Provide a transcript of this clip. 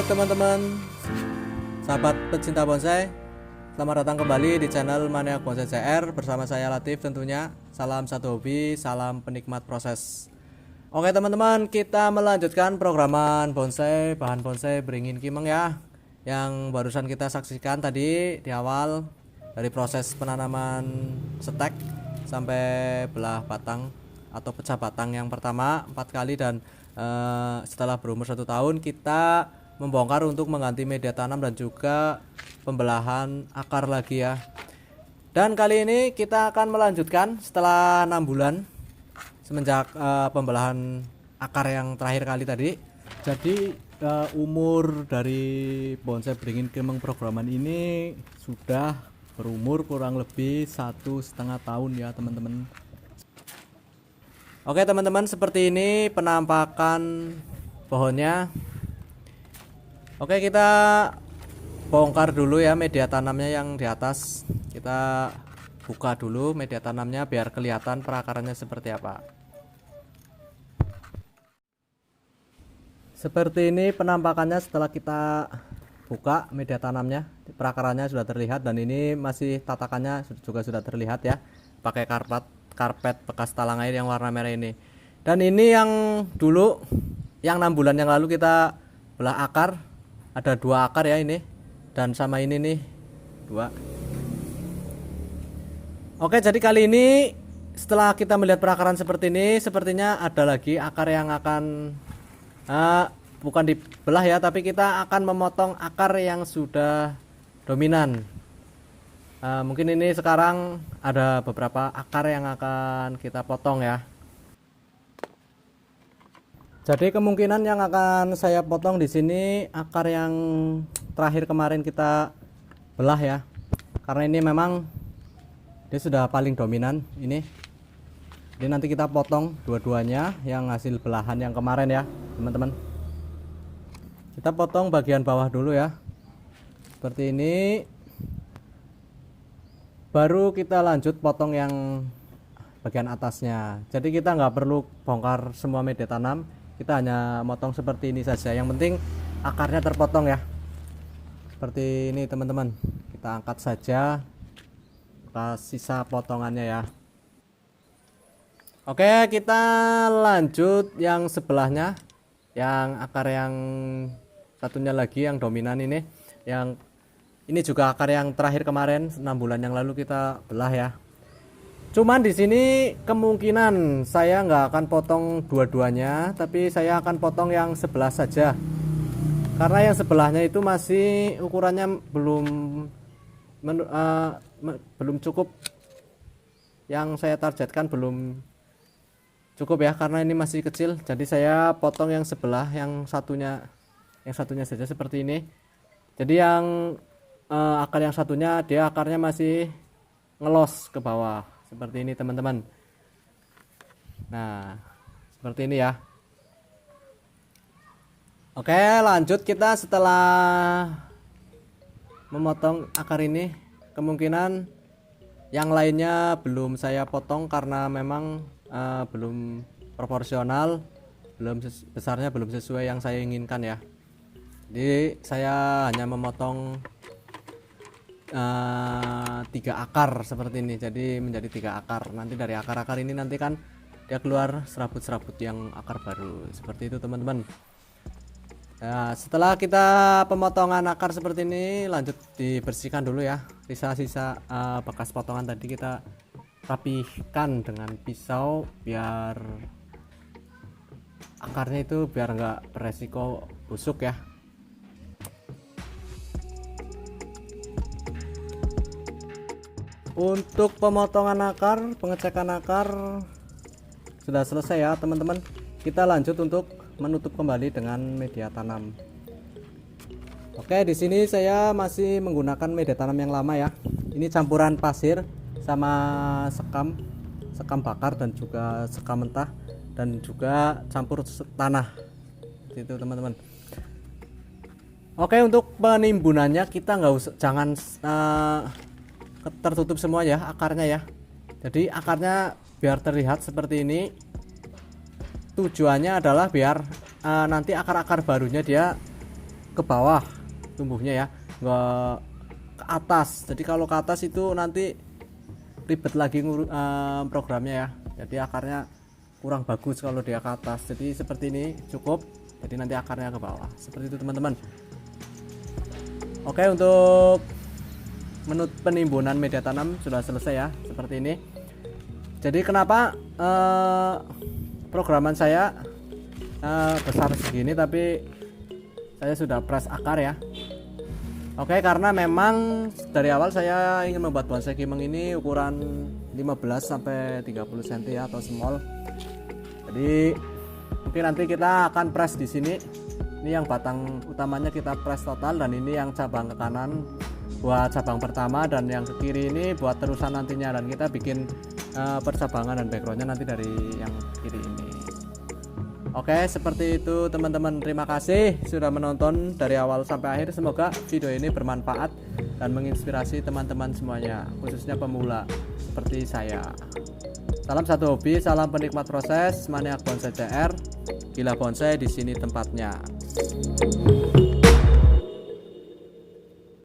teman-teman, sahabat pecinta bonsai, selamat datang kembali di channel Maniak Bonsai CR bersama saya Latif tentunya. Salam satu hobi, salam penikmat proses. Oke teman-teman, kita melanjutkan programan bonsai, bahan bonsai beringin kimeng ya, yang barusan kita saksikan tadi di awal, dari proses penanaman stek sampai belah batang atau pecah batang yang pertama 4 kali, dan setelah berumur 1 tahun kita membongkar untuk mengganti media tanam dan juga pembelahan akar lagi ya. Dan kali ini kita akan melanjutkan setelah 6 bulan semenjak pembelahan akar yang terakhir kali tadi. Jadi umur dari bonsai beringin kimeng programan ini sudah berumur kurang lebih 1,5 tahun ya teman-teman. Oke teman-teman, seperti ini penampakan pohonnya. Oke, kita bongkar dulu ya media tanamnya yang di atas. Kita buka dulu media tanamnya biar kelihatan perakarannya seperti apa. Seperti ini penampakannya setelah kita buka media tanamnya. Perakarannya sudah terlihat, dan ini masih tatakannya juga sudah terlihat ya, pakai karpet bekas talang air yang warna merah ini. Dan ini yang dulu, yang 6 bulan yang lalu kita belah akar. Ada 2 akar ya ini, dan sama ini nih 2. Oke, jadi kali ini setelah kita melihat perakaran seperti ini, sepertinya ada lagi akar yang akan bukan dibelah ya, tapi kita akan memotong akar yang sudah dominan. Mungkin ini sekarang ada beberapa akar yang akan kita potong ya. Jadi kemungkinan yang akan saya potong di sini akar yang terakhir kemarin kita belah ya, karena ini memang dia sudah paling dominan ini. Jadi nanti kita potong dua-duanya yang hasil belahan yang kemarin ya teman-teman. Kita potong bagian bawah dulu ya, seperti ini. Baru kita lanjut potong yang bagian atasnya. Jadi kita nggak perlu bongkar semua media tanam, kita hanya motong seperti ini saja. Yang penting akarnya terpotong ya, seperti ini teman-teman. Kita angkat saja sisa potongannya ya. Oke, kita lanjut yang sebelahnya, yang akar yang satunya lagi yang dominan ini. Yang ini juga akar yang terakhir kemarin 6 bulan yang lalu kita belah ya. Cuman di sini kemungkinan saya nggak akan potong dua-duanya, tapi saya akan potong yang sebelah saja. Karena yang sebelahnya itu masih ukurannya belum cukup. Yang saya targetkan belum cukup ya, karena ini masih kecil. Jadi saya potong yang sebelah, yang satunya saja seperti ini. Jadi yang akar yang satunya dia akarnya masih ngelos ke bawah. Seperti ini teman-teman. Nah, seperti ini ya. Oke, lanjut kita setelah memotong akar ini. Kemungkinan yang lainnya belum saya potong karena memang belum proporsional, besarnya belum sesuai yang saya inginkan ya. Jadi saya hanya memotong 3 akar seperti ini, jadi menjadi 3 akar. Nanti dari akar-akar ini nanti kan dia keluar serabut-serabut yang akar baru, seperti itu teman-teman. Nah, setelah kita pemotongan akar seperti ini, lanjut dibersihkan dulu ya. Sisa-sisa bekas potongan tadi kita rapihkan dengan pisau biar akarnya itu biar nggak beresiko busuk ya. Untuk pemotongan akar, pengecekan akar sudah selesai ya teman-teman. Kita lanjut untuk menutup kembali dengan media tanam. Oke, di sini saya masih menggunakan media tanam yang lama ya. Ini campuran pasir sama sekam bakar dan juga sekam mentah, dan juga campur tanah. Itu teman-teman. Oke, untuk penimbunannya kita jangan tertutup semua ya akarnya ya. Jadi akarnya biar terlihat seperti ini. Tujuannya adalah biar nanti akar-akar barunya dia ke bawah tumbuhnya ya, nggak ke atas. Jadi kalau ke atas itu nanti ribet lagi programnya ya, jadi akarnya kurang bagus kalau dia ke atas. Jadi seperti ini cukup, jadi nanti akarnya ke bawah seperti itu teman-teman. Oke, untuk penimbunan media tanam sudah selesai ya, seperti ini. Jadi kenapa programan saya besar segini tapi saya sudah press akar ya. Oke, karena memang dari awal saya ingin membuat bonsai kimeng ini ukuran 15 sampai 30 cm ya, atau small. Jadi mungkin nanti kita akan press di sini. Ini yang batang utamanya kita press total, dan ini yang cabang ke kanan buat cabang pertama, dan yang ke kiri ini buat terusan nantinya, dan kita bikin percabangan dan backgroundnya nanti dari yang kiri ini. Oke, seperti itu teman-teman. Terima kasih sudah menonton dari awal sampai akhir. Semoga video ini bermanfaat dan menginspirasi teman-teman semuanya, khususnya pemula seperti saya. Salam satu hobi, salam penikmat proses, maniak bonsai CR. Gila bonsai di sini tempatnya.